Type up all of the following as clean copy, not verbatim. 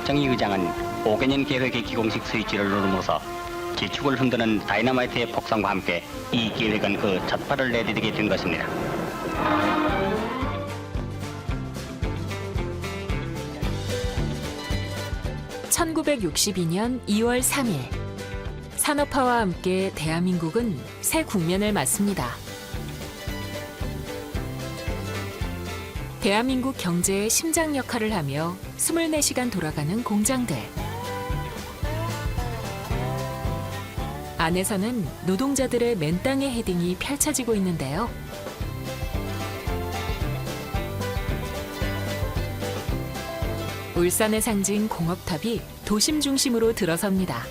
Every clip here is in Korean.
박정희 의장은 5개년 계획의 기공식 스위치를 누름으로써 지축을 흔드는 다이너마이트의 폭성과 함께 이 계획은 그 첫 발을 내디디게 된 것입니다. (1962년 2월 3일) 산업화와 함께 대한민국은 새 국면을 맞습니다. 대한민국 경제의 심장 역할을 하며 24시간 돌아가는 공장들. 안에서는 노동자들의 맨땅의 헤딩이 펼쳐지고 있는데요. 울산의 상징 공업탑이 도심 중심으로 들어섭니다.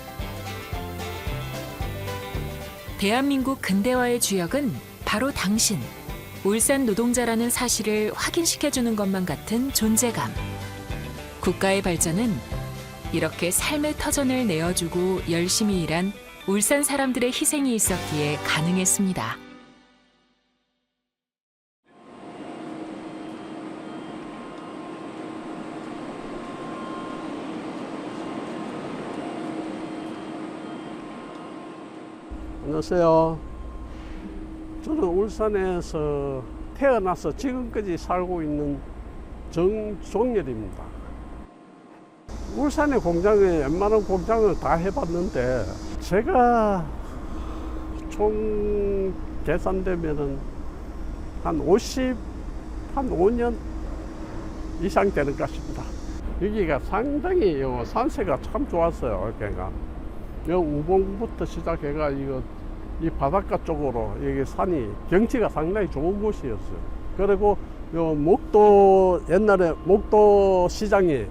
대한민국 근대화의 주역은 바로 당신, 울산 노동자라는 사실을 확인시켜주는 것만 같은 존재감. 국가의 발전은 이렇게 삶의 터전을 내어주고 열심히 일한 울산 사람들의 희생이 있었기에 가능했습니다. 안녕하세요. 저는 울산에서 태어나서 지금까지 살고 있는 정종렬입니다. 울산의 공장에 웬만한 공장을 다 해봤는데 제가 총 계산되면은 한 5년 이상 되는 것 같습니다. 여기가 상당히 산세가 참 좋았어요. 여기가 우봉부터 시작해가 이 바닷가 쪽으로 여기 산이 경치가 상당히 좋은 곳이었어요. 그리고 목도 옛날에 목도 시장이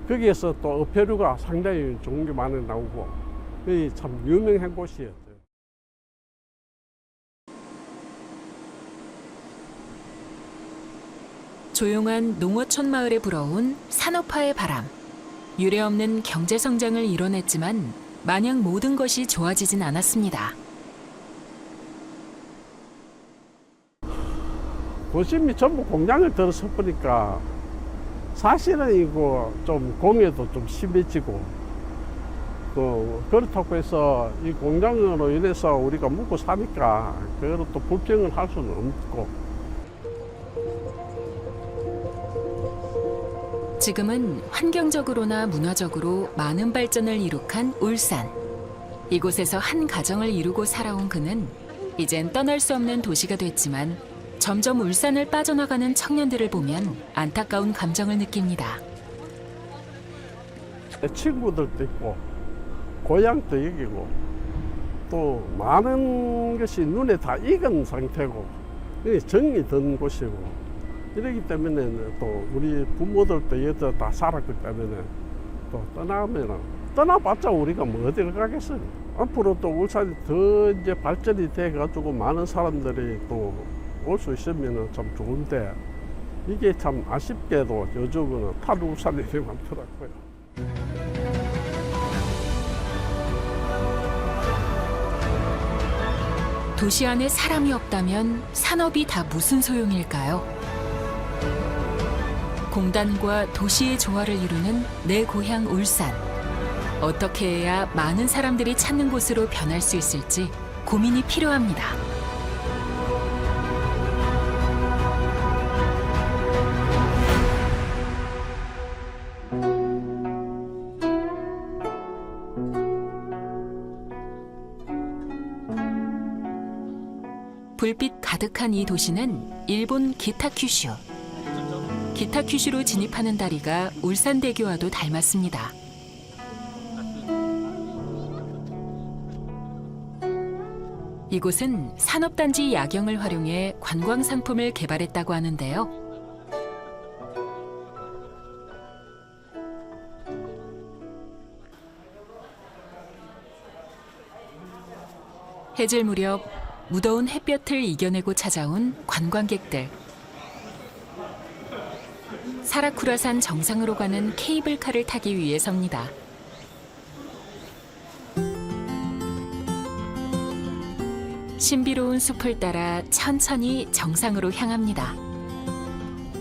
거기에서 또 어패류가 상당히 좋은 게 많이 나오고 참 유명한 곳이었어요. 조용한 농어촌 마을에 불어온 산업화의 바람. 유례없는 경제 성장을 이뤄냈지만 마냥 모든 것이 좋아지진 않았습니다. 도심이 전부 공장을 들어서 보니까 사실은 이거 좀 공해도 좀 심해지고 그렇다고 해서 이 공장으로 인해서 우리가 먹고 사니까 그걸 또 불평을 할 수는 없고. 지금은 환경적으로나 문화적으로 많은 발전을 이룩한 울산. 이곳에서 한 가정을 이루고 살아온 그는 이젠 떠날 수 없는 도시가 됐지만 점점 울산을 빠져나가는 청년들을 보면 안타까운 감정을 느낍니다. 친구들도 있고 고향도 여기고 또 많은 것이 눈에 다 익은 상태고 정이 든 곳이고 이러기 때문에 또 우리 부모들도 여기서 다 살았기 때문에 또 떠나봤자 우리가 뭐 어디를 가겠어요. 앞으로 또 울산이 더 이제 발전이 돼가지고 많은 사람들이 또 올 수 있으면 참 좋은데 이게 참 아쉽게도 요즘은 탈울산이 많더라고요. 도시 안에 사람이 없다면 산업이 다 무슨 소용일까요? 공단과 도시의 조화를 이루는 내 고향 울산. 어떻게 해야 많은 사람들이 찾는 곳으로 변할 수 있을지 고민이 필요합니다. 불빛 가득한 이 도시는 일본 기타큐슈. 기타큐슈로 진입하는 다리가 울산대교와도 닮았습니다. 이곳은 산업단지 야경을 활용해 관광상품을 개발했다고 하는데요. 해질 무렵 무더운 햇볕을 이겨내고 찾아온 관광객들. 사라쿠라산 정상으로 가는 케이블카를 타기 위해서입니다. 신비로운 숲을 따라 천천히 정상으로 향합니다.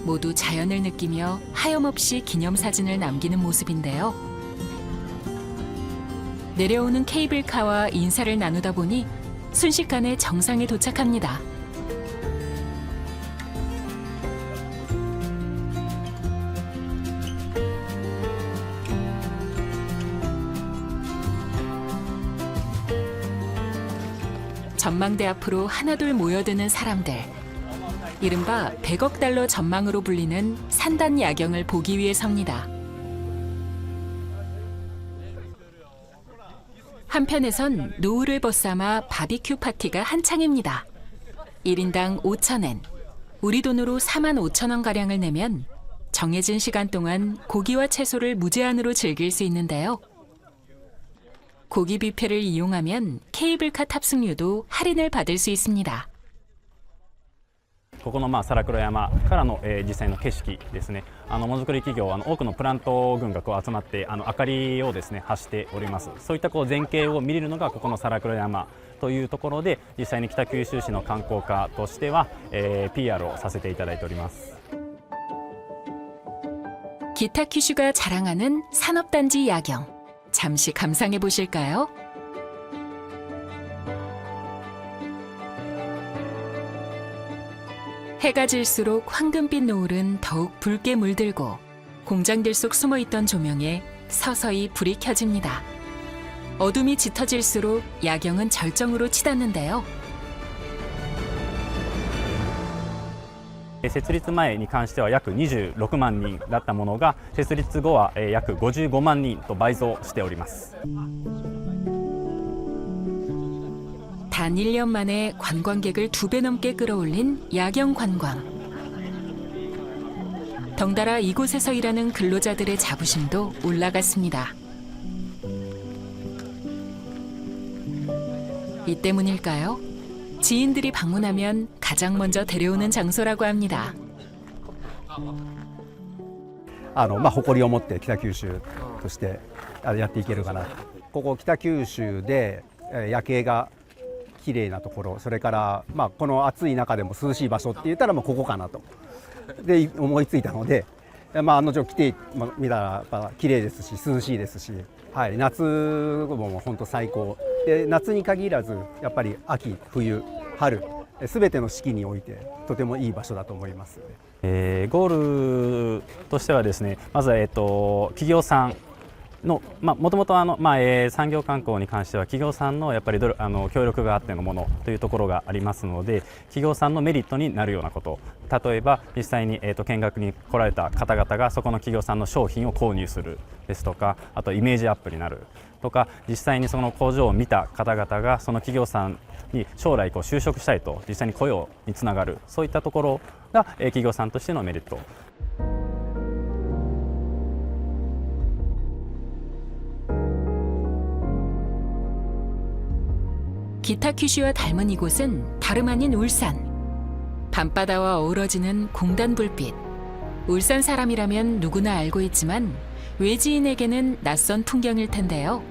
모두 자연을 느끼며 하염없이 기념사진을 남기는 모습인데요. 내려오는 케이블카와 인사를 나누다 보니 순식간에 정상에 도착합니다. 전망대 앞으로 하나둘 모여드는 사람들. 이른바 100억 달러 전망으로 불리는 산단 야경을 보기 위해 섭니다. 한편에선 노을을 벗삼아 바비큐 파티가 한창입니다. 1인당 5,000엔, 우리 돈으로 45,000원가량을 내면 정해진 시간 동안 고기와 채소를 무제한으로 즐길 수 있는데요. 고기 뷔페를 이용하면 케이블카 탑승료도 할인을 받을 수 있습니다. ここの皿倉山からの、実際の景色ですね。ものづくり企業多くのプラント群が集まって明かりをですね発しております。そういった全景を見れるのがここの皿倉山というところで、実際に北九州市の観光課としては、PR をさせていただいております。 기타 큐슈가 자랑하는 산업단지 야경, 잠시 감상해 보실까요? 해가 질수록 황금빛 노을은 더욱 붉게 물들고 공장들 속 숨어있던 조명에 서서히 불이 켜집니다. 어둠이 짙어질수록 야경은 절정으로 치닫는데요. 設立前に関しては約26万人だったものが、設立後は約55万人と倍増しております。 단 1년 만에 관광객을 2배 넘게 끌어올린 야경 관광. 덩달아 이곳에서 일하는 근로자들의 자부심도 올라갔습니다. 이 때문일까요? 지인들이 방문하면 가장 먼저 데려오는 장소라고 합니다. 誇りを持って北九州としてやっていけるかな。ここ北九州で夜景が綺麗なところ、それからこの暑い中でも涼しい場所って言ったらここかなとで思いついたので、案の定来てみたらやっぱ綺麗ですし涼しいですし、はい、夏も本当最高で、夏に限らずやっぱり秋冬春すべての四季においてとてもいい場所だと思います。ゴールとしてはですね、まず企業さんのもともと産業観光に関しては企業さんのやっぱり協力があってのものというところがありますので、企業さんのメリットになるようなこと、例えば実際に見学に来られた方々がそこの企業さんの商品を購入するですとか、あとイメージアップになるとか、実際にその工場を見た方々がその企業さんに将来就職したいと実際に雇用につながる、そういったところが企業さんとしてのメリット。 기타 큐슈와 닮은 이곳은 다름 아닌 울산. 밤바다와 어우러지는 공단 불빛. 울산 사람이라면 누구나 알고 있지만 외지인에게는 낯선 풍경일 텐데요.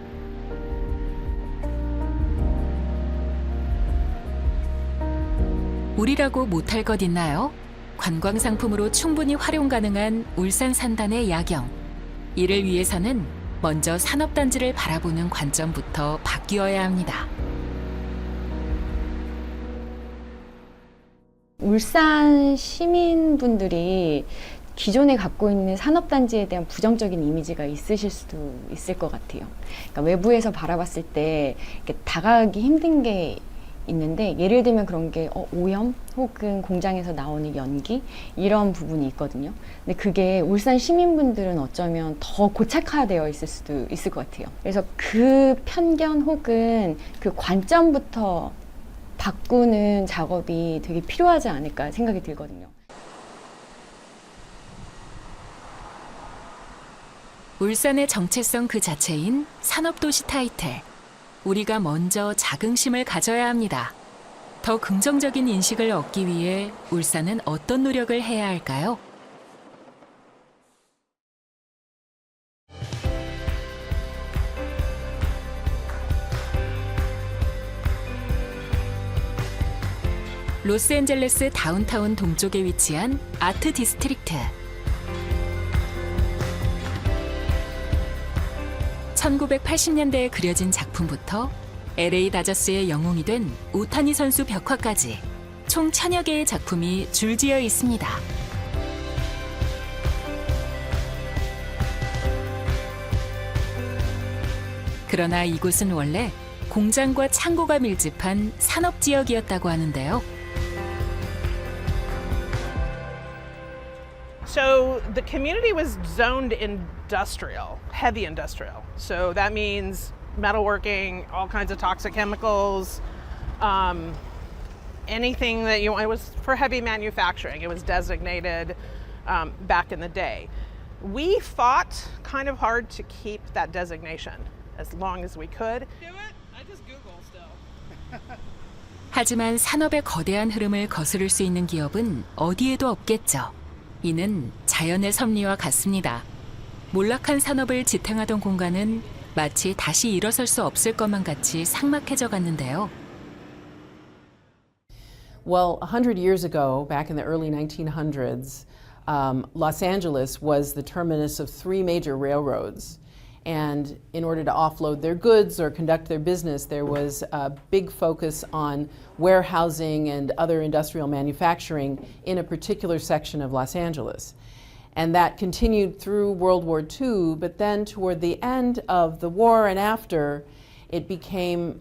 우리라고 못할 것 있나요? 관광 상품으로 충분히 활용 가능한 울산 산단의 야경. 이를 위해서는 먼저 산업단지를 바라보는 관점부터 바뀌어야 합니다. 울산 시민분들이 기존에 갖고 있는 산업단지에 대한 부정적인 이미지가 있으실 수도 있을 것 같아요. 그러니까 외부에서 바라봤을 때 이렇게 다가가기 힘든 게 있는데, 예를 들면 그런 게 오염 혹은 공장에서 나오는 연기 이런 부분이 있거든요. 근데 그게 울산 시민분들은 어쩌면 더 고착화되어 있을 수도 있을 것 같아요. 그래서 그 편견 혹은 그 관점부터 바꾸는 작업이 되게 필요하지 않을까 생각이 들거든요. 울산의 정체성 그 자체인 산업도시 타이틀. 우리가 먼저 자긍심을 가져야 합니다. 더 긍정적인 인식을 얻기 위해 울산은 어떤 노력을 해야 할까요? 로스앤젤레스 다운타운 동쪽에 위치한 아트 디스트릭트. 1980년대에 그려진 작품부터 LA 다저스의 영웅이 된 오타니 선수 벽화까지 총 1000여 개의 작품이 줄지어 있습니다. 그러나 이곳은 원래 공장과 창고가 밀집한 산업지역이었다고 하는데요. So the community was zoned industrial, heavy industrial. So that means metalworking, all kinds of toxic chemicals, anything that it was for heavy manufacturing. It was designated back in the day. We fought kind of hard to keep that designation as long as we could. Do it? I just Google still. 하지만 산업의 거대한 흐름을 거스를 수 있는 기업은 어디에도 없겠죠. 이는 자연의 섭리와 같습니다. 몰락한 산업을 지탱하던 공간은 마치 다시 일어설 수 없을 것만 같이 삭막해져 갔는데요. Well, 100 years ago, back in the early 1900s, Los Angeles was the terminus of 3 major railroads. And in order to offload their goods or conduct their business, there was a big focus on warehousing and other industrial manufacturing in a particular section of Los Angeles. And that continued through World War II, but then toward the end of the war and after, it became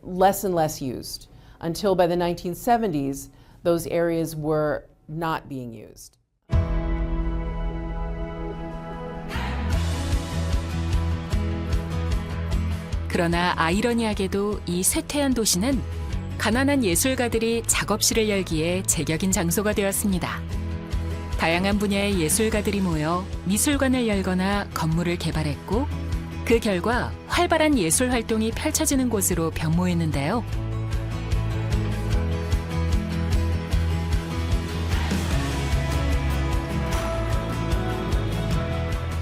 less and less used, until by the 1970s, those areas were not being used. 그러나 아이러니하게도 이 쇠퇴한 도시는 가난한 예술가들이 작업실을 열기에 제격인 장소가 되었습니다. 다양한 분야의 예술가들이 모여 미술관을 열거나 건물을 개발했고 그 결과 활발한 예술 활동이 펼쳐지는 곳으로 변모했는데요.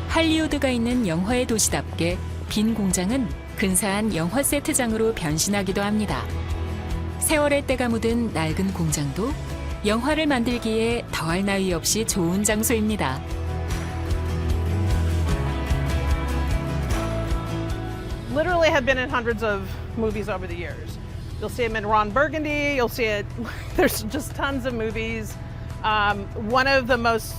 할리우드가 있는 영화의 도시답게 빈 공장은 근사한 영화 세트장으로 변신하기도 합니다. 세월의 때가 묻은 낡은 공장도 영화를 만들기에 더할 나위 없이 좋은 장소입니다. Literally have been in hundreds of movies over the years. You'll see them in Ron Burgundy, you'll see it, there's just tons of movies. One of the most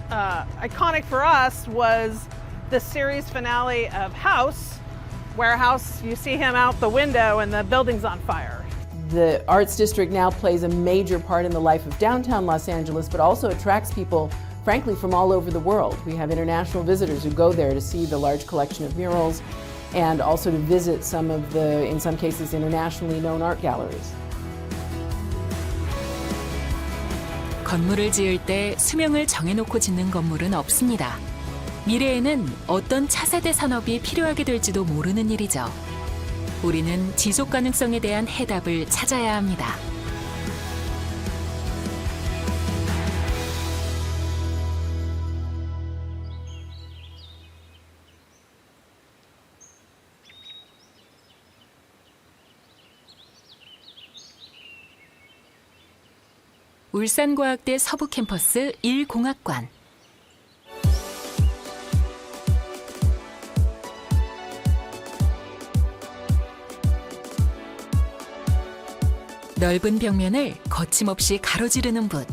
iconic for us was the series finale of House, where House, you see him out the window and the building's on fire. The Arts District now plays a major part in the life of downtown Los Angeles, but also attracts people, frankly, from all over the world. We have international visitors who go there to see the large collection of murals and also to visit some of the, in some cases, internationally known art galleries. 건물을 지을 때 수명을 정해놓고 짓는 건물은 없습니다. 미래에는 어떤 차세대 산업이 필요하게 될지도 모르는 일이죠. 우리는 지속 가능성에 대한 해답을 찾아야 합니다. 울산과학대 서부캠퍼스 1공학관. 넓은 벽면을 거침없이 가로지르는 붓.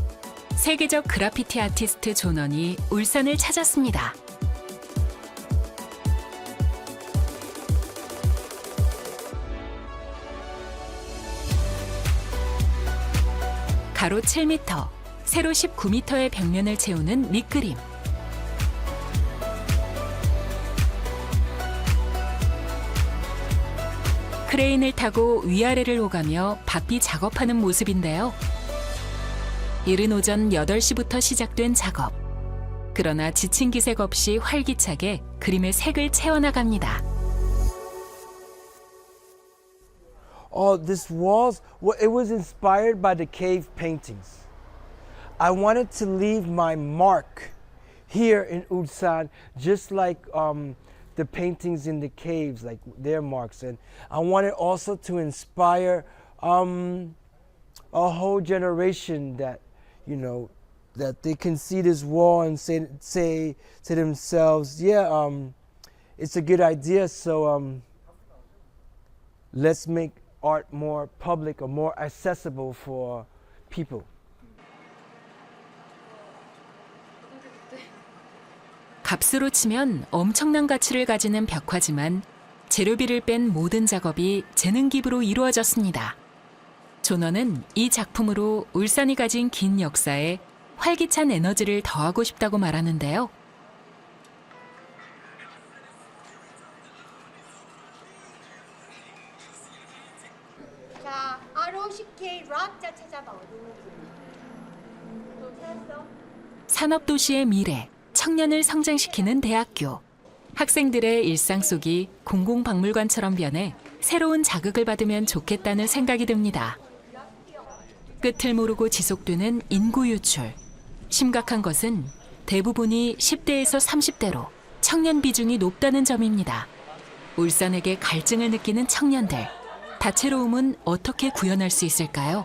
세계적 그래피티 아티스트 존원이 울산을 찾았습니다. 가로 7m, 세로 19m의 벽면을 채우는 밑그림. 크레인을 타고 위아래를 오가며 바삐 작업하는 모습인데요. 이른 오전 8시부터 시작된 작업. 그러나 지친 기색 없이 활기차게 그림의 색을 채워나갑니다. This walls, well, it was inspired by the cave paintings. I wanted to leave my mark here in Ulsan, just like the paintings in the caves, like their marks. And I wanted also to inspire a whole generation that, you know, that they can see this wall and say to themselves, yeah, it's a good idea, so let's make art more public or more accessible for people. 값으로 치면 엄청난 가치를 가지는 벽화지만 재료비를 뺀 모든 작업이 재능 기부로 이루어졌습니다. 존원은 이 작품으로 울산이 가진 긴 역사에 활기찬 에너지를 더하고 싶다고 말하는데요. 자, ROCK 락자 찾아봐. 어디 있는지. 찾았어? 산업도시의 미래, 청년을 성장시키는 대학교. 학생들의 일상 속이 공공박물관처럼 변해 새로운 자극을 받으면 좋겠다는 생각이 듭니다. 끝을 모르고 지속되는 인구 유출. 심각한 것은 대부분이 10대에서 30대로 청년 비중이 높다는 점입니다. 울산에게 갈증을 느끼는 청년들. 다채로움은 어떻게 구현할 수 있을까요?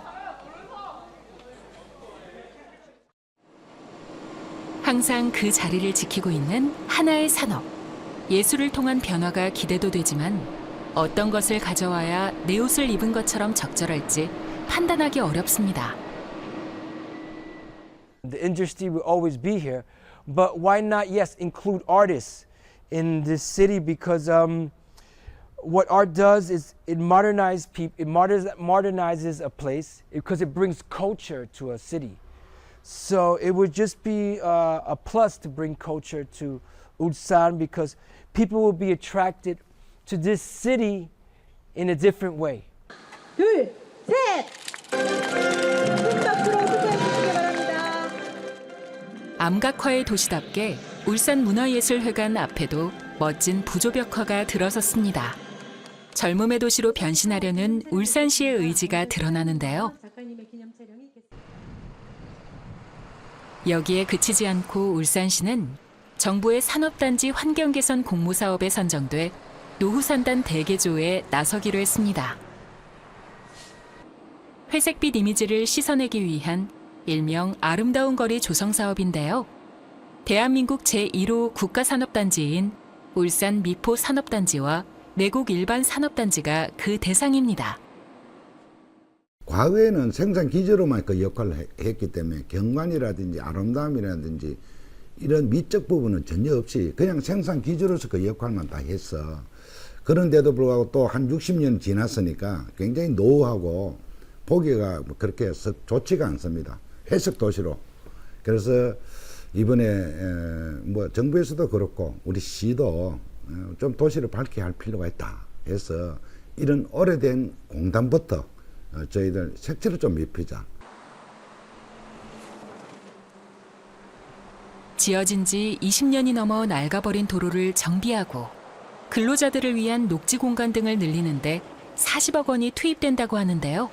항상 그 자리를 지키고 있는 하나의 산업. 예술을 통한 변화가 기대도 되지만 어떤 것을 가져와야 내 옷을 입은 것처럼 적절할지 판단하기 어렵습니다. The industry will always be here, but why not, yes, include artists in this city, because what art does is it modernizes a place because it brings culture to a city. So it would just be a plus to bring culture to Ulsan because people will be attracted to this city in a different way. 둘, 셋! 앞으로 소개해주시기 바랍니다. 암각화의 도시답게 울산문화예술회관 앞에도 멋진 부조벽화가 들어섰습니다. 젊음의 도시로 변신하려는 울산시의 의지가 드러나는데요. 여기에 그치지 않고 울산시는 정부의 산업단지 환경개선 공모사업에 선정돼 노후산단 대개조에 나서기로 했습니다. 회색빛 이미지를 씻어내기 위한 일명 아름다운 거리 조성 사업인데요. 대한민국 제1호 국가산업단지인 울산 미포 산업단지와 내곡 일반 산업단지가 그 대상입니다. 과거에는 생산 기지로만 그 역할을 했기 때문에 경관이라든지 아름다움이라든지 이런 미적 부분은 전혀 없이 그냥 생산 기지로서 그 역할만 다 했어. 그런데도 불구하고 또 한 60년 지났으니까 굉장히 노후하고 보기가 그렇게 좋지가 않습니다. 해석 도시로. 그래서 이번에 뭐 정부에서도 그렇고 우리 시도 좀 도시를 밝게 할 필요가 있다 해서 이런 오래된 공단부터 저희들 색채를 좀 입히자. 지어진 지 20년이 넘어 낡아버린 도로를 정비하고 근로자들을 위한 녹지 공간 등을 늘리는데 40억 원이 투입된다고 하는데요.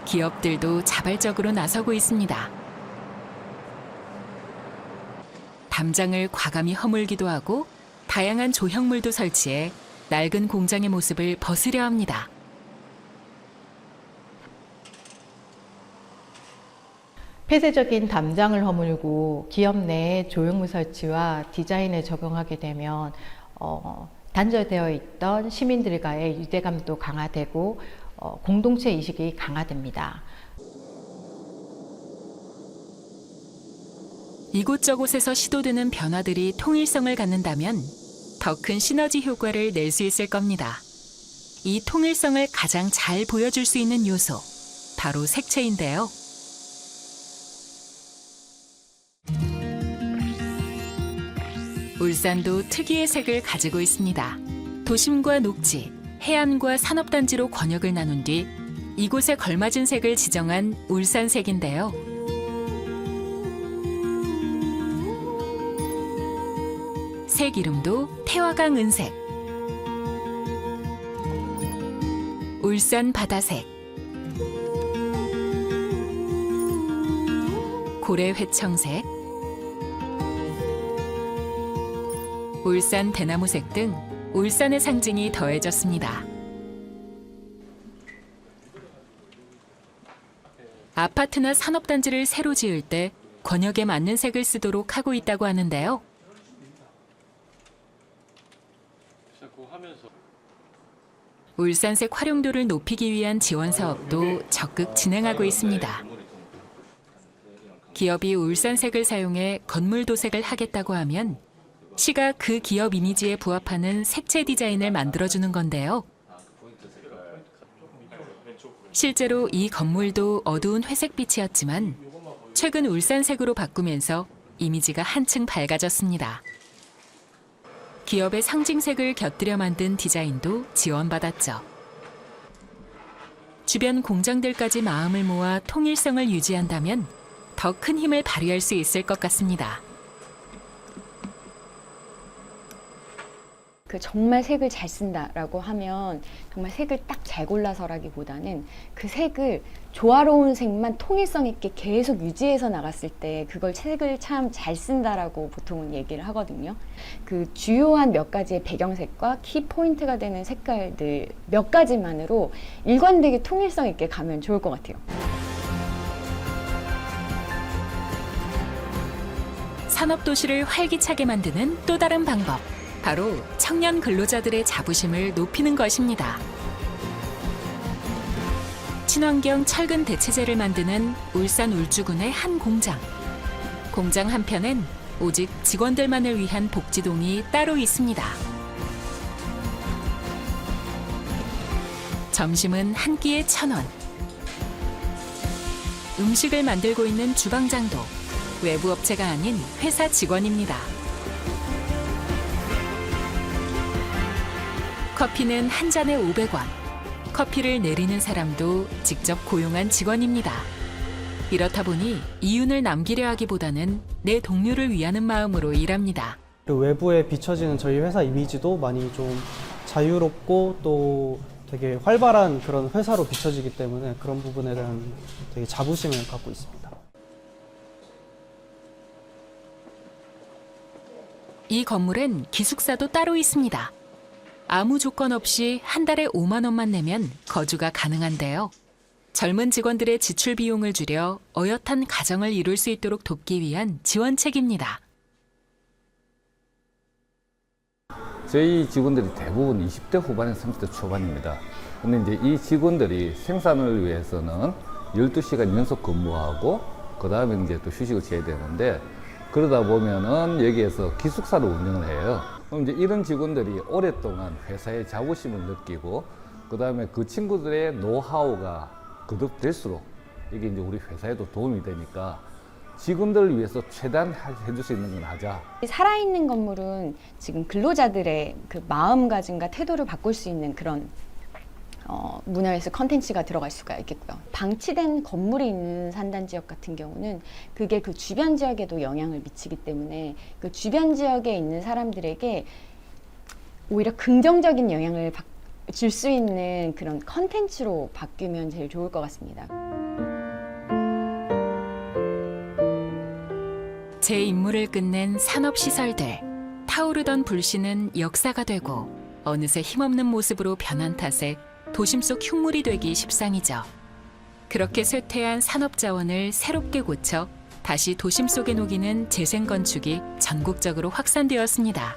기업들도 자발적으로 나서고 있습니다. 담장을 과감히 허물기도 하고 다양한 조형물도 설치해 낡은 공장의 모습을 벗으려 합니다. 폐쇄적인 담장을 허물고 기업 내에 조형물 설치와 디자인에 적용하게 되면 단절되어 있던 시민들과의 유대감도 강화되고 공동체 의식이 강화됩니다. 이곳저곳에서 시도되는 변화들이 통일성을 갖는다면 더 큰 시너지 효과를 낼 수 있을 겁니다. 이 통일성을 가장 잘 보여줄 수 있는 요소, 바로 색채인데요. 울산도 특유의 색을 가지고 있습니다. 도심과 녹지, 해안과 산업단지로 권역을 나눈 뒤 이곳에 걸맞은 색을 지정한 울산색인데요. 색 이름도 태화강 은색, 울산 바다색, 고래 회청색, 울산 대나무색 등 울산의 상징이 더해졌습니다. 아파트나 산업단지를 새로 지을 때 권역에 맞는 색을 쓰도록 하고 있다고 하는데요. 울산색 활용도를 높이기 위한 지원 사업도 적극 진행하고 있습니다. 기업이 울산색을 사용해 건물 도색을 하겠다고 하면 시가 그 기업 이미지에 부합하는 색채 디자인을 만들어주는 건데요. 실제로 이 건물도 어두운 회색빛이었지만 최근 울산색으로 바꾸면서 이미지가 한층 밝아졌습니다. 기업의 상징색을 곁들여 만든 디자인도 지원받았죠. 주변 공장들까지 마음을 모아 통일성을 유지한다면 더 큰 힘을 발휘할 수 있을 것 같습니다. 정말 색을 잘 쓴다라고 하면 정말 색을 딱 잘 골라서라기보다는 그 색을 조화로운 색만 통일성 있게 계속 유지해서 나갔을 때 그걸 색을 참 잘 쓴다라고 보통은 얘기를 하거든요. 그 주요한 몇 가지의 배경색과 키 포인트가 되는 색깔들 몇 가지만으로 일관되게 통일성 있게 가면 좋을 것 같아요. 산업도시를 활기차게 만드는 또 다른 방법. 바로 청년 근로자들의 자부심을 높이는 것입니다. 친환경 철근 대체재를 만드는 울산 울주군의 한 공장. 공장 한편엔 오직 직원들만을 위한 복지동이 따로 있습니다. 점심은 한 끼에 1,000원. 음식을 만들고 있는 주방장도 외부 업체가 아닌 회사 직원입니다. 커피는 한 잔에 500원. 커피를 내리는 사람도 직접 고용한 직원입니다. 이렇다 보니 이윤을 남기려 하기보다는 내 동료를 위하는 마음으로 일합니다. 외부에 비춰지는 저희 회사 이미지도 많이 좀 자유롭고 또 되게 활발한 그런 회사로 비춰지기 때문에 그런 부분에 대한 되게 자부심을 갖고 있습니다. 이 건물엔 기숙사도 따로 있습니다. 아무 조건 없이 한 달에 5만 원만 내면 거주가 가능한데요. 젊은 직원들의 지출 비용을 줄여 어엿한 가정을 이룰 수 있도록 돕기 위한 지원책입니다. 저희 직원들이 대부분 20대 후반에서 30대 초반입니다. 근데 이제 이 직원들이 생산을 위해서는 12시간 연속 근무하고 그 다음에 이제 또 휴식을 취해야 되는데 그러다 보면은 여기에서 기숙사를 운영을 해요. 그럼 이제 이런 직원들이 오랫동안 회사의 자부심을 느끼고 그 다음에 그 친구들의 노하우가 거듭될수록 이게 이제 우리 회사에도 도움이 되니까 직원들을 위해서 최대한 해줄 수 있는 건 하자. 살아있는 건물은 지금 근로자들의 그 마음가짐과 태도를 바꿀 수 있는 그런 문화예술 컨텐츠가 들어갈 수가 있겠고요. 방치된 건물이 있는 산단지역 같은 경우는 그게 그 주변 지역에도 영향을 미치기 때문에 그 주변 지역에 있는 사람들에게 오히려 긍정적인 영향을 줄 수 있는 그런 컨텐츠로 바뀌면 제일 좋을 것 같습니다. 제 임무를 끝낸 산업시설들. 타오르던 불씨는 역사가 되고 어느새 힘없는 모습으로 변한 탓에 도심 속 흉물이 되기 십상이죠. 그렇게 쇠퇴한 산업자원을 새롭게 고쳐 다시 도심 속에 녹이는 재생건축이 전국적으로 확산되었습니다.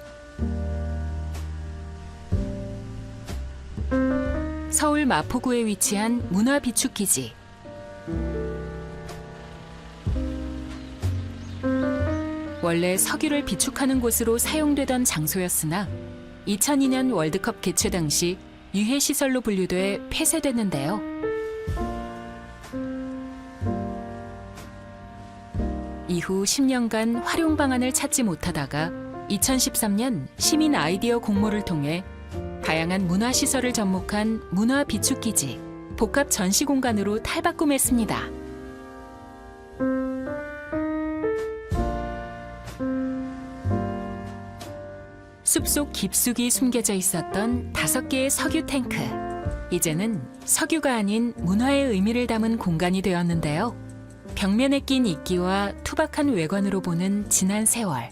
서울 마포구에 위치한 문화비축기지. 원래 석유를 비축하는 곳으로 사용되던 장소였으나 2002년 월드컵 개최 당시 유해시설로 분류돼 폐쇄됐는데요. 이후 10년간 활용 방안을 찾지 못하다가 2013년 시민 아이디어 공모를 통해 다양한 문화시설을 접목한 문화비축기지, 복합 전시공간으로 탈바꿈했습니다. 숲속 깊숙이 숨겨져 있었던 5개의 석유 탱크. 이제는 석유가 아닌 문화의 의미를 담은 공간이 되었는데요. 벽면에 낀 이끼와 투박한 외관으로 보는 지난 세월.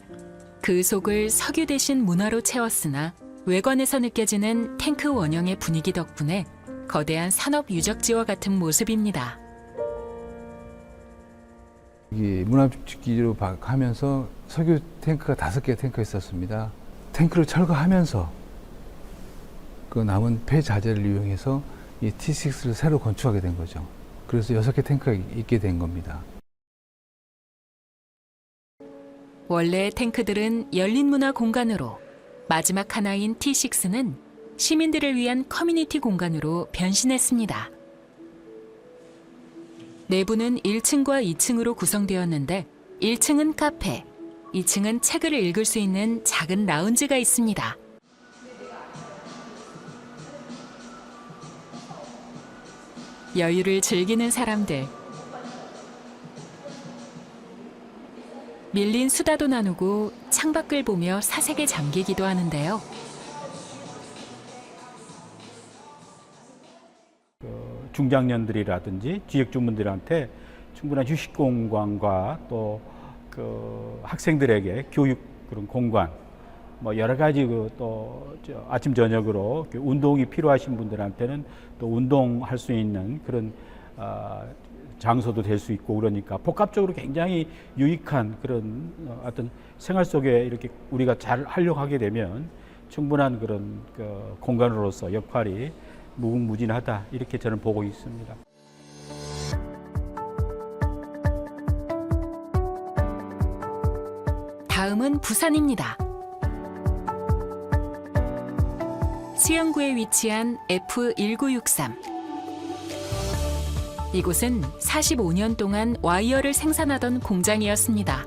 그 속을 석유 대신 문화로 채웠으나 외관에서 느껴지는 탱크 원형의 분위기 덕분에 거대한 산업 유적지와 같은 모습입니다. 이 문화기지로 하면서 석유 탱크가 5개의 탱크가 있었습니다. 탱크를 철거하면서 그 남은 폐자재를 이용해서 이 T6를 새로 건축하게 된 거죠. 그래서 6개 탱크가 있게 된 겁니다. 원래 탱크들은 열린 문화 공간으로, 마지막 하나인 T6는 시민들을 위한 커뮤니티 공간으로 변신했습니다. 내부는 1층과 2층으로 구성되었는데 1층은 카페, 2층은 책을 읽을 수 있는 작은 라운지가 있습니다. 여유를 즐기는 사람들, 밀린 수다도 나누고 창밖을 보며 사색에 잠기기도 하는데요. 중장년들이라든지 지역 주민들한테 충분한 휴식 공간과 또 그 학생들에게 교육 그런 공간, 뭐 여러 가지 또 아침 저녁으로 운동이 필요하신 분들한테는 또 운동할 수 있는 그런 장소도 될 수 있고, 그러니까 복합적으로 굉장히 유익한 그런 어떤 생활 속에 이렇게 우리가 잘 하려고 하게 되면 충분한 그런 그 공간으로서 역할이 무궁무진하다, 이렇게 저는 보고 있습니다. 다음은 부산입니다. 수영구에 위치한 F1963. 이곳은 45년 동안 와이어를 생산하던 공장이었습니다.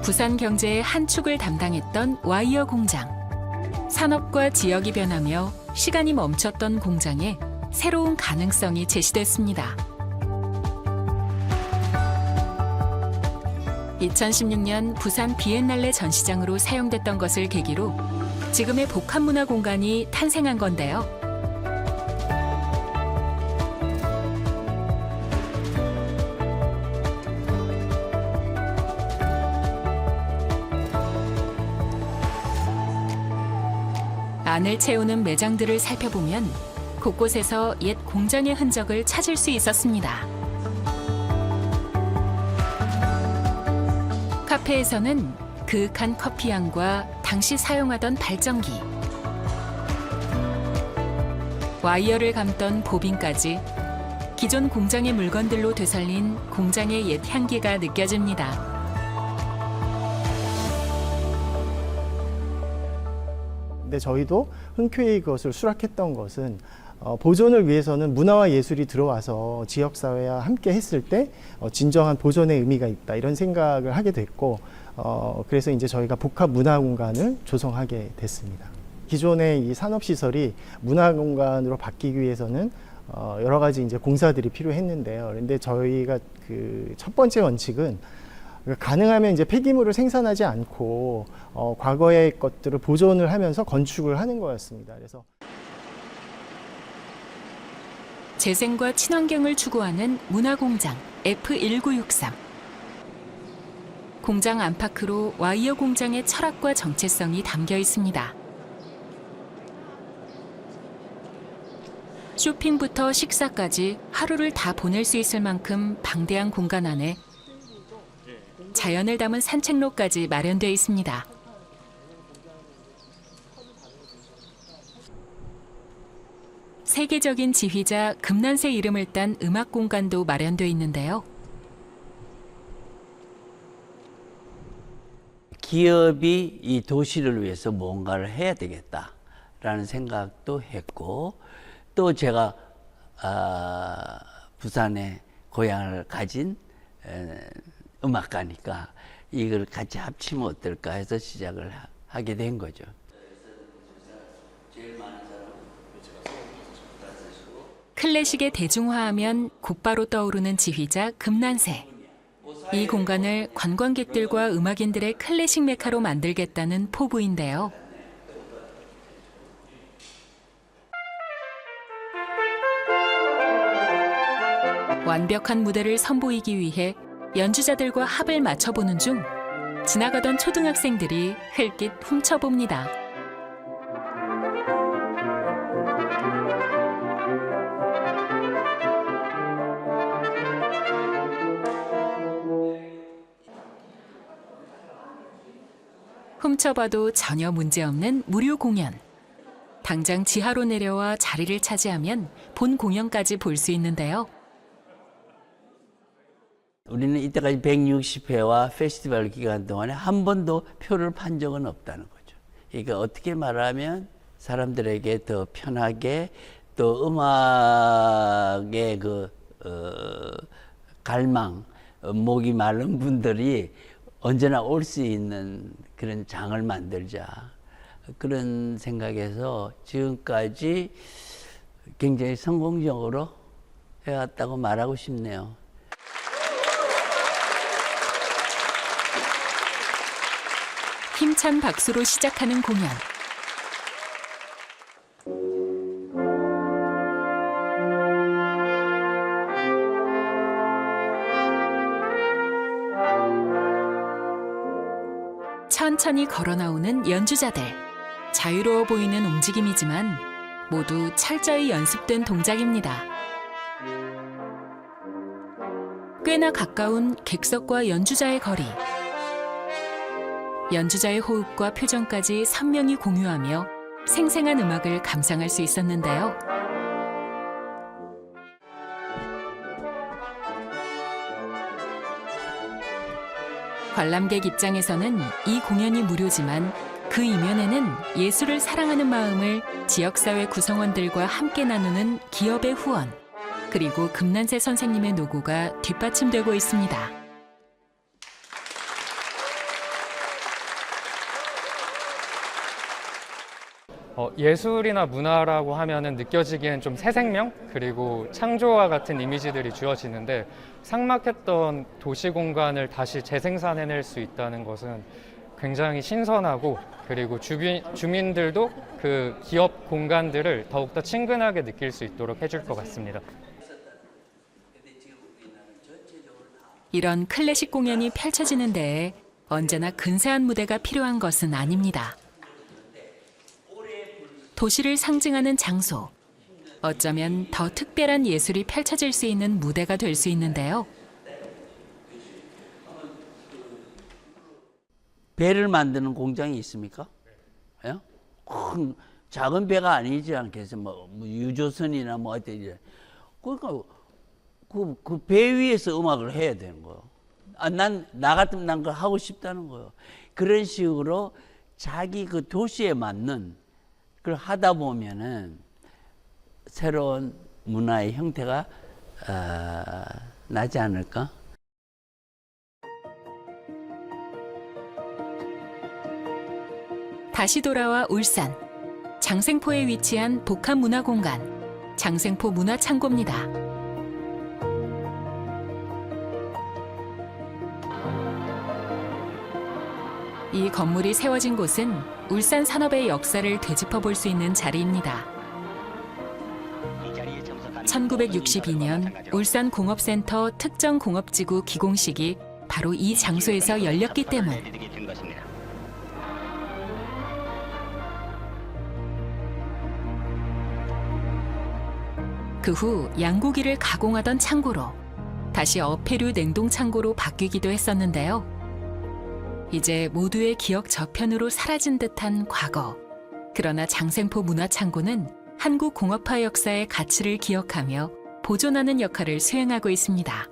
부산 경제의 한 축을 담당했던 와이어 공장. 산업과 지역이 변하며 시간이 멈췄던 공장에 새로운 가능성이 제시됐습니다. 2016년 부산 비엔날레 전시장으로 사용됐던 것을 계기로 지금의 복합문화 공간이 탄생한 건데요. 안을 채우는 매장들을 살펴보면 곳곳에서 옛 공장의 흔적을 찾을 수 있었습니다. 카페에서는 그윽한 커피향과 당시 사용하던 발전기, 와이어를 감던 보빈까지 기존 공장의 물건들로 되살린 공장의 옛 향기가 느껴집니다. 근데 저희도 흔쾌히 그것을 수락했던 것은 보존을 위해서는 문화와 예술이 들어와서 지역사회와 함께 했을 때 진정한 보존의 의미가 있다, 이런 생각을 하게 됐고, 그래서 이제 저희가 복합문화공간을 조성하게 됐습니다. 기존의 이 산업시설이 문화공간으로 바뀌기 위해서는 여러 가지 이제 공사들이 필요했는데요. 그런데 저희가 그 첫 번째 원칙은 가능하면 이제 폐기물을 생산하지 않고 과거의 것들을 보존을 하면서 건축을 하는 거였습니다. 그래서 재생과 친환경을 추구하는 문화공장 F1963. 공장 안팎으로 와이어 공장의 철학과 정체성이 담겨 있습니다. 쇼핑부터 식사까지 하루를 다 보낼 수 있을 만큼 방대한 공간 안에 자연을 담은 산책로까지 마련되어 있습니다. 세계적인 지휘자 금난세 이름을 딴 음악 공간도 마련되어 있는데요. 기업이 이 도시를 위해서 뭔가를 해야 되겠다라는 생각도 했고, 또 제가 부산에 고향을 가진 음악가니까 이걸 같이 합치면 어떨까 해서 시작을 하게 된 거죠. 클래식의 대중화하면 곧바로 떠오르는 지휘자 금난세. 이 공간을 관광객들과 음악인들의 클래식 메카로 만들겠다는 포부인데요. 완벽한 무대를 선보이기 위해 연주자들과 합을 맞춰보는 중 지나가던 초등학생들이 흘낏 훔쳐봅니다. 훔쳐봐도 전혀 문제없는 무료 공연. 당장 지하로 내려와 자리를 차지하면 본 공연까지 볼 수 있는데요. 우리는 이때까지 160회와 페스티벌 기간 동안에 한 번도 표를 판 적은 없다는 거죠. 그러니까 어떻게 말하면 사람들에게 더 편하게 또 음악의 갈망, 목이 마른 분들이 언제나 올 수 있는 그런 장을 만들자. 그런 생각에서 지금까지 굉장히 성공적으로 해왔다고 말하고 싶네요. 힘찬 박수로 시작하는 공연. 천천히 걸어 나오는 연주자들. 자유로워 보이는 움직임이지만 모두 철저히 연습된 동작입니다. 꽤나 가까운 객석과 연주자의 거리. 연주자의 호흡과 표정까지 선명히 공유하며 생생한 음악을 감상할 수 있었는데요. 관람객 입장에서는 이 공연이 무료지만 그 이면에는 예술을 사랑하는 마음을 지역사회 구성원들과 함께 나누는 기업의 후원, 그리고 금난세 선생님의 노고가 뒷받침되고 있습니다. 예술이나 문화라고 하면은 느껴지기엔 좀 새 생명 그리고 창조와 같은 이미지들이 주어지는데 삭막했던 도시 공간을 다시 재생산해낼 수 있다는 것은 굉장히 신선하고 그리고 주민들도 그 기업 공간들을 더욱더 친근하게 느낄 수 있도록 해줄 것 같습니다. 이런 클래식 공연이 펼쳐지는 데에 언제나 근사한 무대가 필요한 것은 아닙니다. 도시를 상징하는 장소, 어쩌면 더 특별한 예술이 펼쳐질 수 있는 무대가 될 수 있는데요. 배를 만드는 공장이 있습니까? 예? 큰 작은 배가 아니지 않겠어요? 뭐 유조선이나 뭐 어때 그러니까 그 배 위에서 음악을 해야 되는 거예요. 나 같으면 난 그걸 하고 싶다는 거예요. 그런 식으로 자기 그 도시에 맞는 그걸 하다 보면은 새로운 문화의 형태가 나지 않을까? 다시 돌아와 울산. 장생포에 위치한 복합문화공간, 장생포 문화창고입니다. 이 건물이 세워진 곳은 울산 산업의 역사를 되짚어 볼 수 있는 자리입니다. 1962년 울산공업센터 특정공업지구 기공식이 바로 이 장소에서 열렸기 때문. 그 후 양고기를 가공하던 창고로, 다시 어패류 냉동창고로 바뀌기도 했었는데요. 이제 모두의 기억 저편으로 사라진 듯한 과거. 그러나 장생포 문화창고는 한국 공업화 역사의 가치를 기억하며 보존하는 역할을 수행하고 있습니다.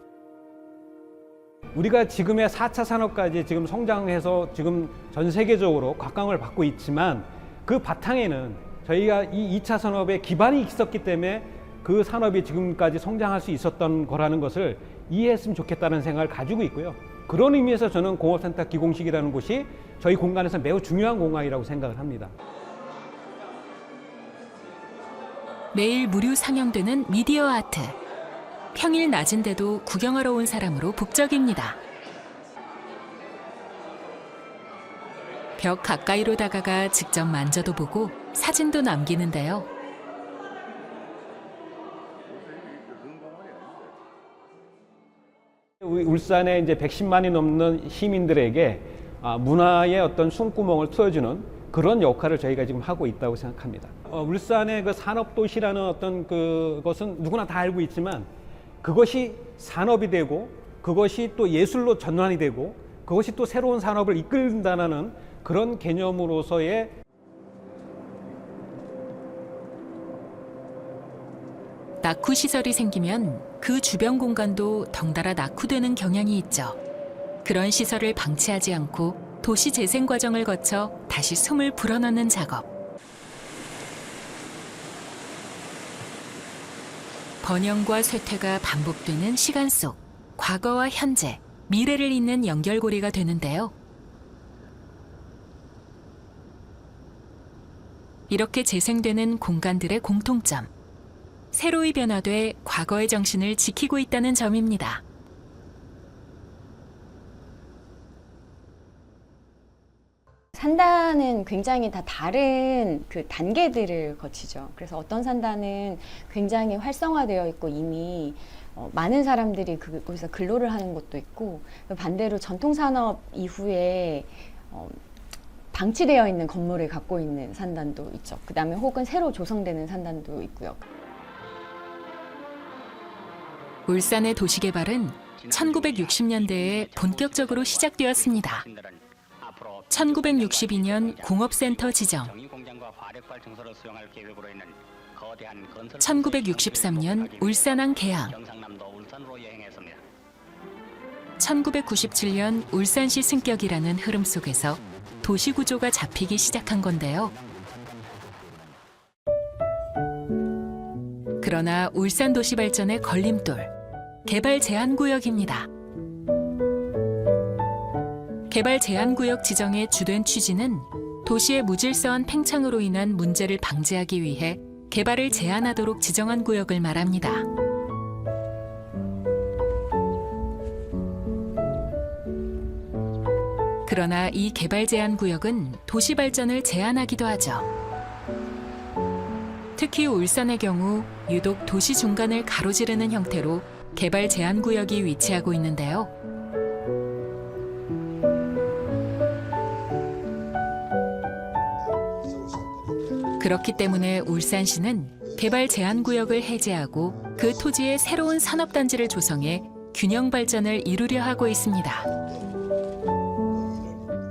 우리가 지금의 4차 산업까지 지금 성장해서 지금 전 세계적으로 곽광을 받고 있지만 그 바탕에는 저희가 이 2차 산업에 기반이 있었기 때문에 그 산업이 지금까지 성장할 수 있었던 거라는 것을 이해했으면 좋겠다는 생각을 가지고 있고요. 그런 의미에서 저는 공업센터 기공식이라는 곳이 저희 공간에서 매우 중요한 공간이라고 생각을 합니다. 매일 무료 상영되는 미디어 아트. 평일 낮인데도 구경하러 온 사람으로 북적입니다. 벽 가까이로 다가가 직접 만져도 보고 사진도 남기는데요. 울산에 이제 110만이 넘는 시민들에게 문화의 어떤 숨구멍을 뚫어주는 그런 역할을 저희가 지금 하고 있다고 생각합니다. 울산의 그 산업도시라는 어떤 그것은 누구나 다 알고 있지만 그것이 산업이 되고 그것이 또 예술로 전환이 되고 그것이 또 새로운 산업을 이끌는다는 그런 개념으로서의 낙후 시설이 생기면 그 주변 공간도 덩달아 낙후되는 경향이 있죠. 그런 시설을 방치하지 않고 도시 재생 과정을 거쳐 다시 숨을 불어넣는 작업. 번영과 쇠퇴가 반복되는 시간 속 과거와 현재, 미래를 잇는 연결고리가 되는데요. 이렇게 재생되는 공간들의 공통점. 새로이 변화돼 과거의 정신을 지키고 있다는 점입니다. 산단은 굉장히 다 다른 그 단계들을 거치죠. 그래서 어떤 산단은 굉장히 활성화되어 있고 이미 많은 사람들이 거기서 근로를 하는 곳도 있고, 반대로 전통산업 이후에 방치되어 있는 건물을 갖고 있는 산단도 있죠. 그 다음에 혹은 새로 조성되는 산단도 있고요. 울산의 도시개발은 1960년대에 본격적으로 시작되었습니다. 1962년 공업센터 지정, 1963년 울산항 개항, 1997년 울산시 승격이라는 흐름 속에서 도시구조가 잡히기 시작한 건데요. 그러나 울산 도시 발전의 걸림돌, 개발 제한구역입니다. 개발 제한구역 지정의 주된 취지는 도시의 무질서한 팽창으로 인한 문제를 방지하기 위해 개발을 제한하도록 지정한 구역을 말합니다. 그러나 이 개발 제한 구역은 도시 발전을 제한하기도 하죠. 특히 울산의 경우 유독 도시 중간을 가로지르는 형태로 개발 제한 구역이 위치하고 있는데요. 그렇기 때문에 울산시는 개발 제한 구역을 해제하고 그 토지에 새로운 산업단지를 조성해 균형 발전을 이루려 하고 있습니다.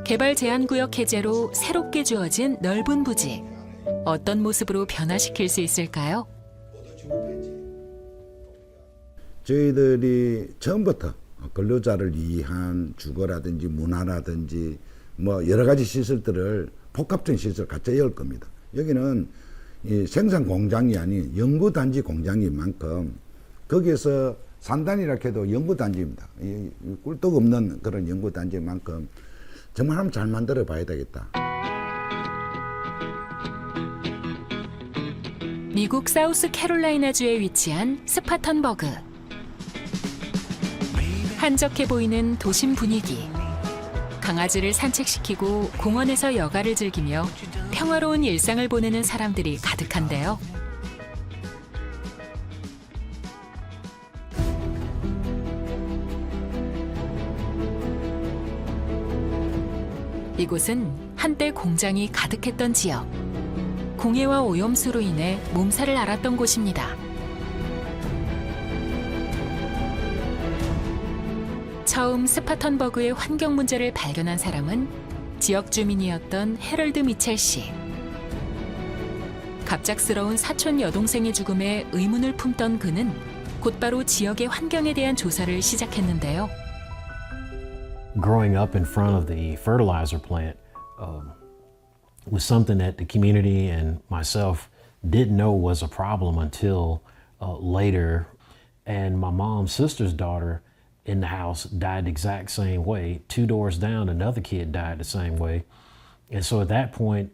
개발 제한 구역 해제로 새롭게 주어진 넓은 부지, 어떤 모습으로 변화시킬 수 있을까요? 저희들이 처음부터 근로자를 위한 주거라든지 문화라든지 뭐 여러 가지 시설들을 복합적인 시설을 갖춰야 할 겁니다. 여기는 이 생산 공장이 아닌 연구단지 공장인 만큼 거기에서 산단이라 해도 연구단지입니다. 이 꿀떡 없는 그런 연구단지인 만큼 정말 한번 잘 만들어 봐야 되겠다. 미국 사우스캐롤라이나주에 위치한 스파턴버그. 한적해 보이는 도심 분위기. 강아지를 산책시키고 공원에서 여가를 즐기며 평화로운 일상을 보내는 사람들이 가득한데요. 이곳은 한때 공장이 가득했던 지역. 공해와 오염수로 인해 몸살을 앓았던 곳입니다. 처음 스파턴버그의 환경 문제를 발견한 사람은 지역 주민이었던 해럴드 미첼 씨. 갑작스러운 사촌 여동생의 죽음에 의문을 품던 그는 곧바로 지역의 환경에 대한 조사를 시작했는데요. Growing up in front of the fertilizer plant was something that the community and myself didn't know was a problem until later. And my mom's sister's daughter in the house died the exact same way. 2 doors down, another kid died the same way. And so at that point,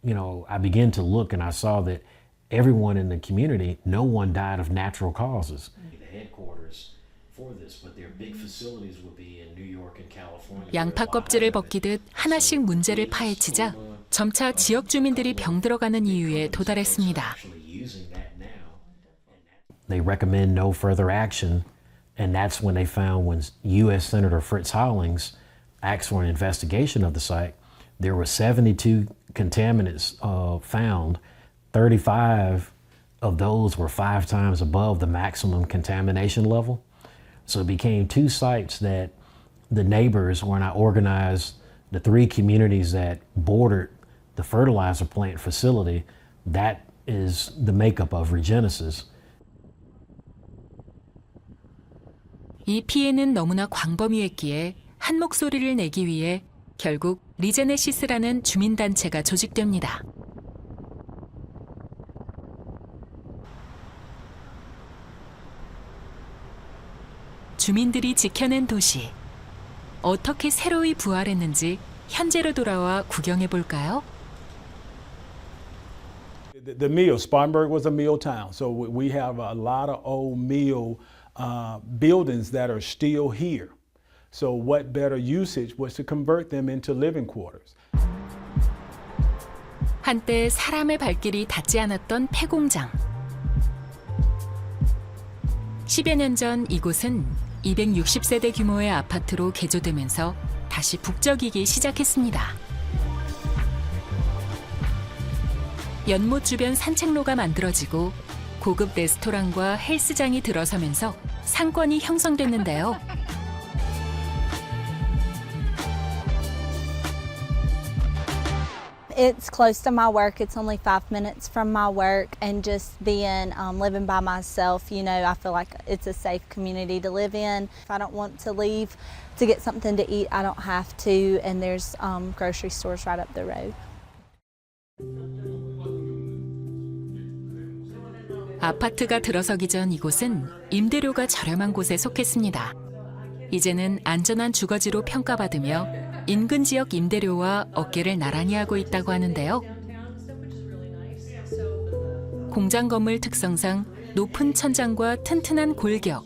you know, I began to look and I saw that everyone in the community, no one died of natural causes. The headquarters for this, but their big facilities would be in New York and California. 양파 껍질을 벗기듯 하나씩 문제를 파헤치자 점차 지역 주민들이 병들어가는 이유에 도달했습니다. They recommend no further action, and that's when they found when U.S. Senator Fritz Hollings asked for an investigation of the site, there were 72 contaminants found. 35 of those were 5 times above the maximum contamination level. So it became 2 sites that the neighbors, when I organized the 3 communities that bordered the fertilizer plant facility, that is the makeup of Regenesis. 이 피해는 너무나 광범위했기에 한 목소리를 내기 위해 결국 리제네시스라는 주민단체가 조직됩니다. 주민들이 지켜낸 도시. 어떻게 새로이 부활했는지 현재로 돌아와 구경해 볼까요? The mill, Spartanburg was a mill town, so we have a lot of old mill buildings that are still here. So what better usage was to convert them into living quarters. 한때 사람의 발길이 닿지 않았던 폐공장. 10여 년 전 이곳은 260세대 규모의 아파트로 개조되면서 다시 북적이기 시작했습니다. 연못 주변 산책로가 만들어지고 고급 레스토랑과 헬스장이 들어서면서 상권이 형성됐는데요. It's close to my work. It's only 5 minutes from my work, and just being living by myself, you know, I feel like it's a safe community to live in. If I don't want to leave to get something to eat, I don't have to, and there's grocery stores right up the road. 아파트가 들어서기 전 이곳은 임대료가 저렴한 곳에 속했습니다. 이제는 안전한 주거지로 평가받으며 인근 지역 임대료와 어깨를 나란히 하고 있다고 하는데요. 공장 건물 특성상 높은 천장과 튼튼한 골격,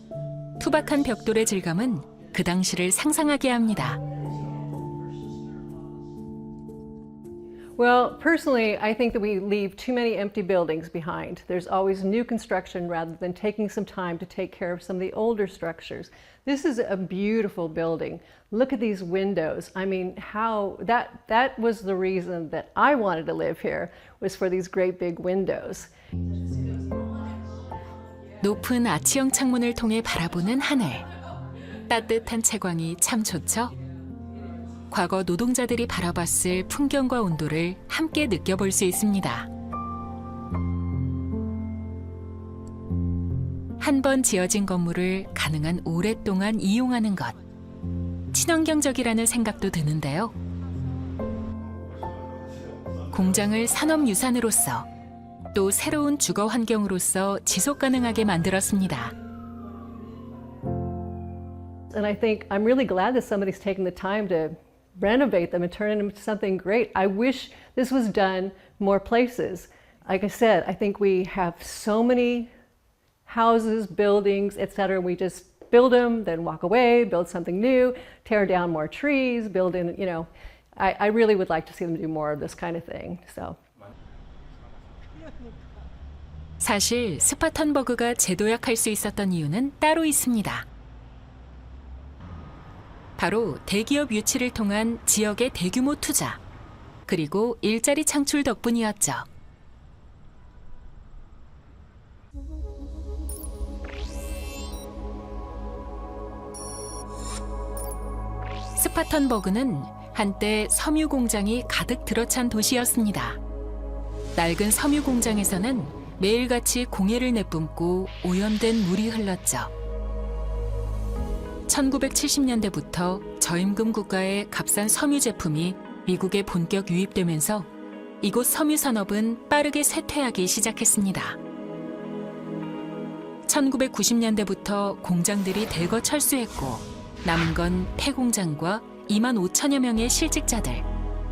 투박한 벽돌의 질감은 그 당시를 상상하게 합니다. Well, personally, I think that we leave too many empty buildings behind. There's always new construction rather than taking some time to take care of some of the older structures. This is a beautiful building. Look at these windows. I mean, that was the reason that I wanted to live here, was for these great big windows. 높은 아치형 창문을 통해 바라보는 하늘. 따뜻한 채광이 참 좋죠? 과거 노동자들이 바라봤을 풍경과 온도를 함께 느껴볼 수 있습니다. 한 번 지어진 건물을 가능한 오랫동안 이용하는 것. 친환경적이라는 생각도 드는데요. 공장을 산업유산으로서 또 새로운 주거 환경으로서 지속 가능하게 만들었습니다. And I think I'm really glad that somebody's taken the time to renovate them and turn them into something great. I wish this was done more places. Like I said, I think we have so many houses, buildings, etc. We just build them, then walk away, build something new, tear down more trees, build in, you know. I really would like to see them do more of this kind of thing. So. 사실 스파턴버그가 재도약할 수 있었던 이유는 따로 있습니다. 바로 대기업 유치를 통한 지역의 대규모 투자, 그리고 일자리 창출 덕분이었죠. 스파턴버그는 한때 섬유 공장이 가득 들어찬 도시였습니다. 낡은 섬유 공장에서는 매일같이 공해를 내뿜고 오염된 물이 흘렀죠. 1970년대부터 저임금 국가의 값싼 섬유 제품이 미국에 본격 유입되면서 이곳 섬유 산업은 빠르게 쇠퇴하기 시작했습니다. 1990년대부터 공장들이 대거 철수했고 남은 건 폐공장과 2만 5천여 명의 실직자들,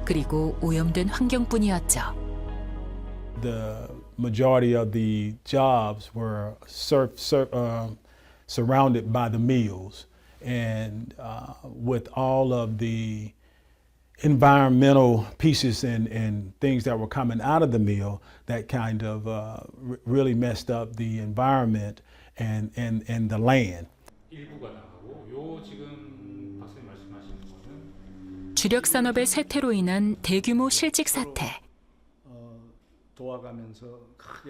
그리고 오염된 환경뿐이었죠. The majority of the jobs were surrounded by the mills. And with all of the environmental pieces and things that were coming out of the mill, that kind of really messed up the environment and the land. 주력 산업의 쇠퇴로 인한 대규모 실직 사태.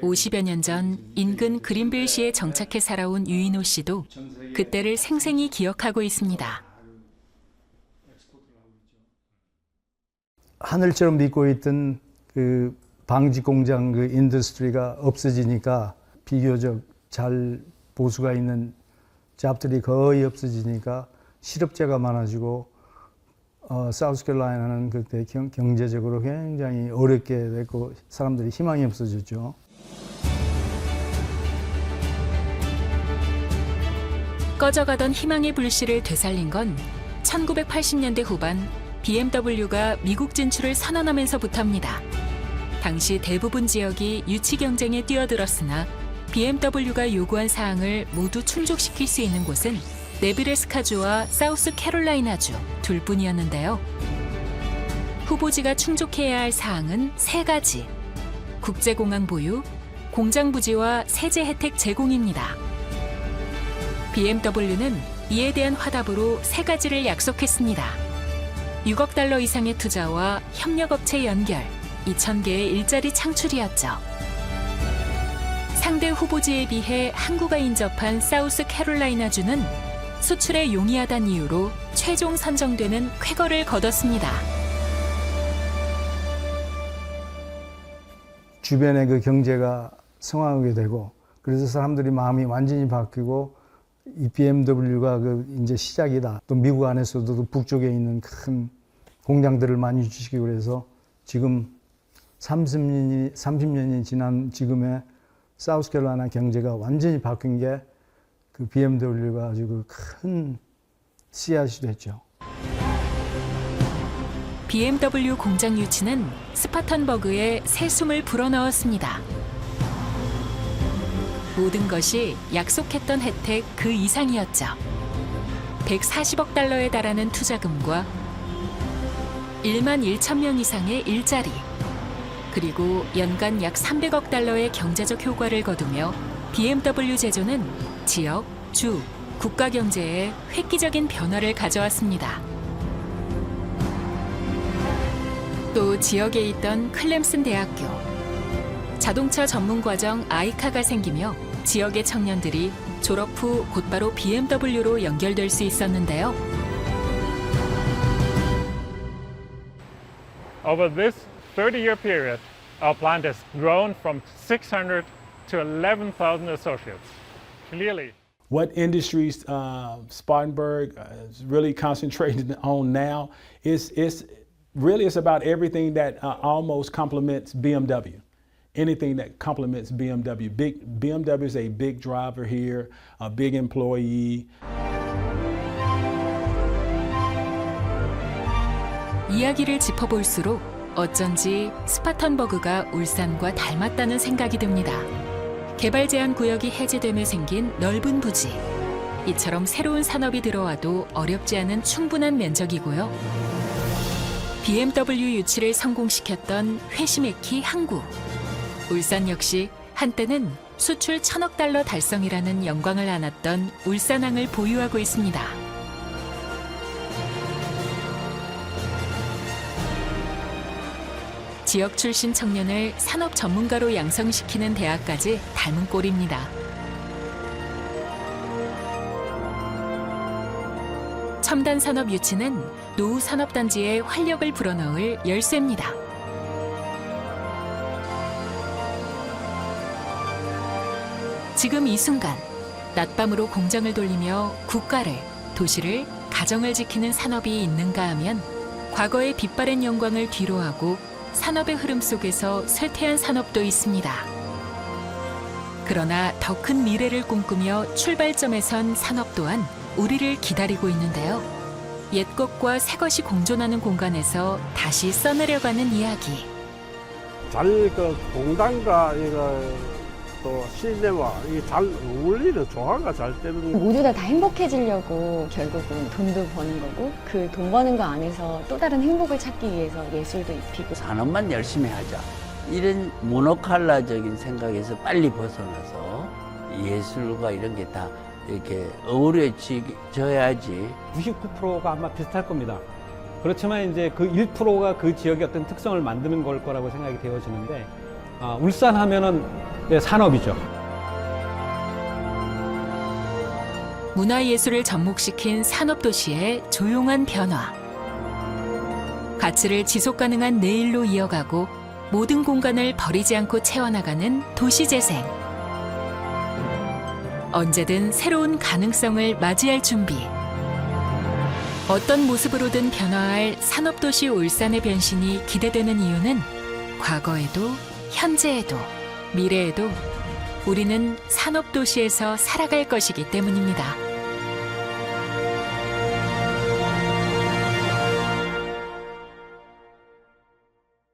50여 년 전 인근 그린빌시에 정착해 살아온 유인호 씨도 그때를 생생히 기억하고 있습니다. 하늘처럼 믿고 있던 그 방직 공장 그 인더스트리가 없어지니까 비교적 잘 보수가 있는 잡들이 거의 없어지니까 실업자가 많아지고 사우스캐롤라이나는 그때 경제적으로 굉장히 어렵게 됐고 사람들이 희망이 없어졌죠. 꺼져가던 희망의 불씨를 되살린 건 1980년대 후반 BMW가 미국 진출을 선언하면서부터입니다. 당시 대부분 지역이 유치 경쟁에 뛰어들었으나 BMW가 요구한 사항을 모두 충족시킬 수 있는 곳은 네브래스카주와 사우스캐롤라이나주 둘뿐이었는데요. 후보지가 충족해야 할 사항은 3가지. 국제공항 보유, 공장 부지와 세제 혜택 제공입니다. BMW는 이에 대한 화답으로 3가지를 약속했습니다. 6억 달러 이상의 투자와 협력업체 연결, 2,000개의 일자리 창출이었죠. 상대 후보지에 비해 항구가 인접한 사우스캐롤라이나주는 수출에 용이하다는 이유로 최종 선정되는 쾌거를 거뒀습니다. 주변의 그 경제가 성황하게 되고 그래서 사람들이 마음이 완전히 바뀌고 이 BMW가 그 이제 시작이다. 또 미국 안에서도 북쪽에 있는 큰 공장들을 많이 주시고 그래서 지금 30년이 지난 지금의 사우스캐롤라이나 경제가 완전히 바뀐 게 그 BMW가 아주 큰 씨앗이 됐죠. BMW 공장 유치는 스파턴버그에 새 숨을 불어넣었습니다. 모든 것이 약속했던 혜택 그 이상이었죠. 140억 달러에 달하는 투자금과 1만 1천 명 이상의 일자리, 그리고 연간 약 300억 달러의 경제적 효과를 거두며 BMW 제조는 지역, 주, 국가 경제에 획기적인 변화를 가져왔습니다. 또 지역에 있던 클램슨 대학교, 자동차 전문 과정 아이카가 생기며 지역의 청년들이 졸업 후 곧바로 BMW로 연결될 수 있었는데요. Over this 30-year period, our plant has grown from 600 to 11,000 associates. Clearly, what industries Spartanburg is really concentrated on now is really it's about everything that almost complements BMW. Anything that complements BMW. BMW is a big driver here, a big employee. 이야기를 짚어볼수록 어쩐지 스파턴버그가 울산과 닮았다는 생각이 듭니다. 개발 제한 구역이 해제되며 생긴 넓은 부지. 이처럼 새로운 산업이 들어와도 어렵지 않은 충분한 면적이고요. BMW 유치를 성공시켰던 회심의 항구. 울산 역시 한때는 수출 1,000억 달러 달성이라는 영광을 안았던 울산항을 보유하고 있습니다. 지역 출신 청년을 산업 전문가로 양성시키는 대학까지 닮은 꼴입니다. 첨단 산업 유치는 노후 산업단지에 활력을 불어넣을 열쇠입니다. 지금 이 순간 낮밤으로 공장을 돌리며 국가를, 도시를, 가정을 지키는 산업이 있는가 하면 과거의 빛바랜 영광을 뒤로하고 산업의 흐름 속에서 쇠퇴한 산업도 있습니다. 그러나 더 큰 미래를 꿈꾸며 출발점에 선 산업 또한 우리를 기다리고 있는데요. 옛 것과 새 것이 공존하는 공간에서 다시 써내려가는 이야기. 공간과 또 시대와 이게 잘 어울리는 조화가 잘 되는. 모두 다 행복해지려고 결국은 돈도 버는 거고 그 돈 버는 거 안에서 또 다른 행복을 찾기 위해서 예술도 입히고. 산업만 열심히 하자. 이런 모노칼라적인 생각에서 빨리 벗어나서 예술과 이런 게 다 이렇게 어우러져야지. 99%가 아마 비슷할 겁니다. 그렇지만 이제 그 1%가 그 지역의 어떤 특성을 만드는 걸 거라고 생각이 되어지는데, 울산 하면은 산업이죠. 문화예술을 접목시킨 산업도시의 조용한 변화. 가치를 지속 가능한 내일로 이어가고 모든 공간을 버리지 않고 채워나가는 도시재생. 언제든 새로운 가능성을 맞이할 준비. 어떤 모습으로든 변화할 산업도시 울산의 변신이 기대되는 이유는 과거에도 현재에도 미래에도 우리는 산업도시에서 살아갈 것이기 때문입니다.